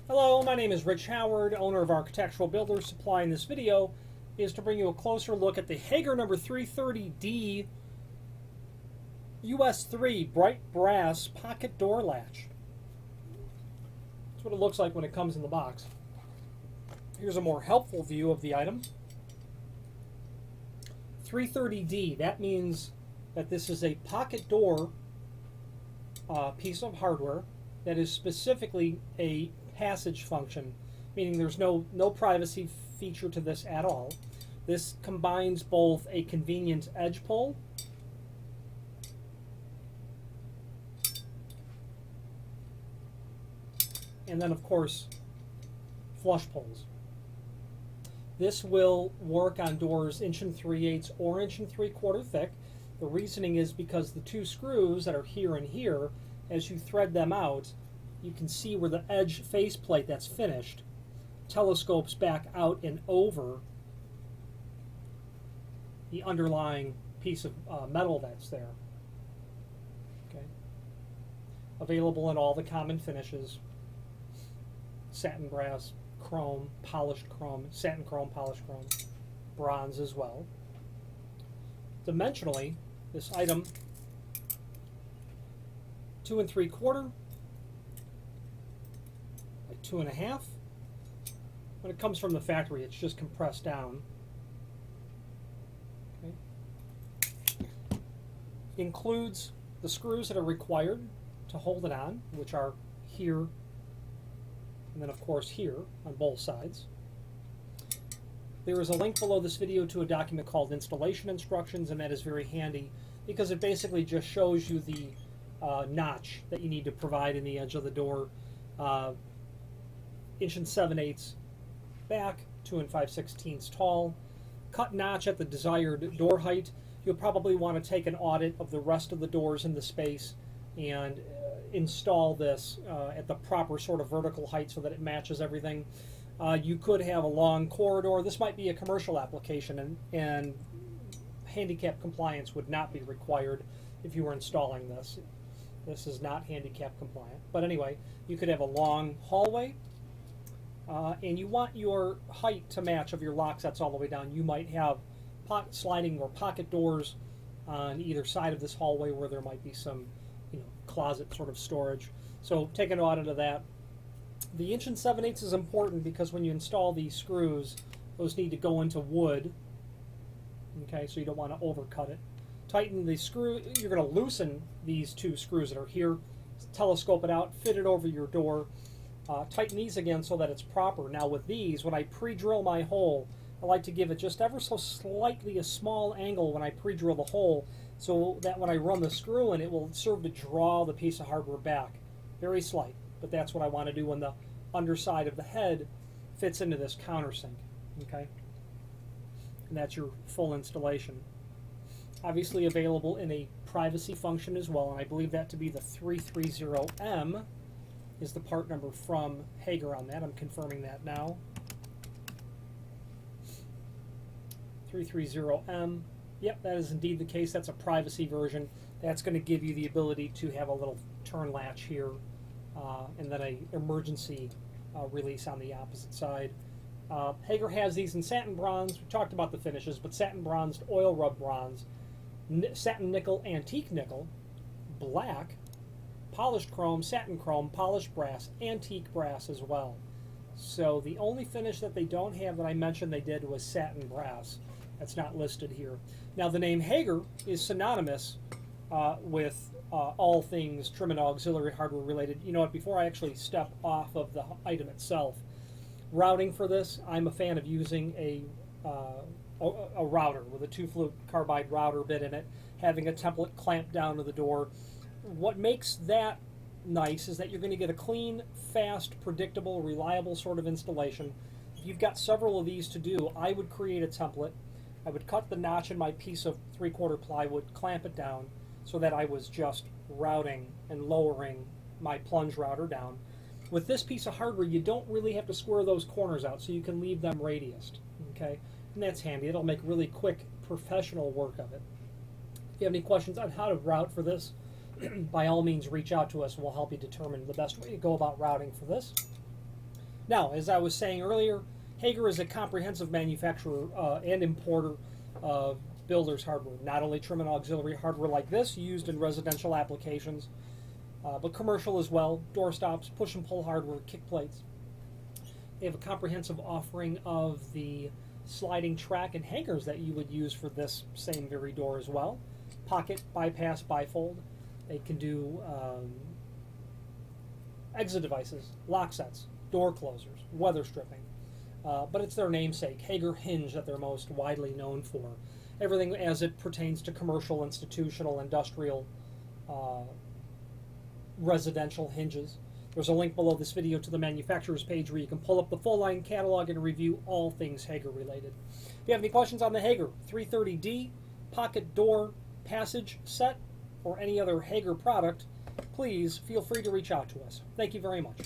Hello, my name is Rich Howard, owner of Architectural Builders Supply. In this video is to bring you a closer look at the Hager number 330D US3 bright brass pocket door latch. That's what it looks like when it comes in the box. Here's a more helpful view of the item. 330D, that means that this is a pocket door piece of hardware that is specifically a passage function, meaning there's no privacy feature to this at all. This combines both a convenient edge pull and then, of course, flush pulls. This will work on doors 1 3/8 or 1 3/4 thick. The reasoning is because the two screws that are here and here, as you thread them out, you can see where the edge faceplate that's finished telescopes back out and over the underlying piece of metal that's there. Okay. Available in all the common finishes: satin, brass, chrome, polished chrome, satin chrome, polished chrome, bronze as well. Dimensionally, this item 2 3/4 by 2 1/2. When it comes from the factory, it's just compressed down. Okay. Includes the screws that are required to hold it on, which are here and then, of course, here on both sides. There is a link below this video to a document called Installation Instructions, and that is very handy because it basically just shows you the notch that you need to provide in the edge of the door. 1 7/8 back, 2 5/16 tall. Cut notch at the desired door height. You'll probably want to take an audit of the rest of the doors in the space and install this at the proper sort of vertical height so that it matches everything. You could have a long corridor. This might be a commercial application, and handicap compliance would not be required if you were installing this. This is not handicap compliant. But anyway, you could have a long hallway, and you want your height to match of your lock sets all the way down. You might have sliding or pocket doors on either side of this hallway where there might be some, closet sort of storage. So take an audit of that. The 1 7/8 is important because when you install these screws, those need to go into wood. Okay, so you don't want to overcut it. Tighten the screw. You're going to loosen these two screws that are here, telescope it out, fit it over your door. Tighten these again so that it's proper. Now with these, when I pre-drill my hole, I like to give it just ever so slightly a small angle when I pre-drill the hole so that when I run the screw in, it will serve to draw the piece of hardware back. Very slight, but that's what I want to do when the underside of the head fits into this countersink. Okay? And that's your full installation. Obviously available in a privacy function as well, and I believe that to be the 330M is the part number from Hager on that. I'm confirming that now. 330M. Yep, that is indeed the case. That's a privacy version. That's going to give you the ability to have a little turn latch here and then an emergency release on the opposite side. Hager has these in satin bronze. We talked about the finishes, but satin bronzed, oil rub bronze, satin nickel, antique nickel, black, polished chrome, satin chrome, polished brass, antique brass as well. So the only finish that they don't have that I mentioned they did was satin brass. That's not listed here. Now the name Hager is synonymous with all things trim and auxiliary hardware related. You know what, before I actually step off of the item itself, routing for this, I'm a fan of using a router with a 2-flute carbide router bit in it, having a template clamped down to the door. What makes that nice is that you're going to get a clean, fast, predictable, reliable sort of installation. If you've got several of these to do, I would create a template. I would cut the notch in my piece of 3/4 plywood, clamp it down so that I was just routing and lowering my plunge router down. With this piece of hardware, you don't really have to square those corners out, so you can leave them radiused. Okay, and that's handy. It'll make really quick, professional work of it. If you have any questions on how to route for this, by all means reach out to us and we'll help you determine the best way to go about routing for this. Now, as I was saying earlier, Hager is a comprehensive manufacturer and importer of builder's hardware. Not only trim and auxiliary hardware like this used in residential applications, but commercial as well. Door stops, push and pull hardware, kick plates. They have a comprehensive offering of the sliding track and hangers that you would use for this same very door as well. Pocket, bypass, bifold. They can do exit devices, lock sets, door closers, weather stripping. But it's their namesake, Hager hinge, that they're most widely known for. Everything as it pertains to commercial, institutional, industrial, residential hinges. There's a link below this video to the manufacturer's page where you can pull up the full line catalog and review all things Hager related. If you have any questions on the Hager 330D, pocket door, passage set, or any other Hager product, please feel free to reach out to us. Thank you very much.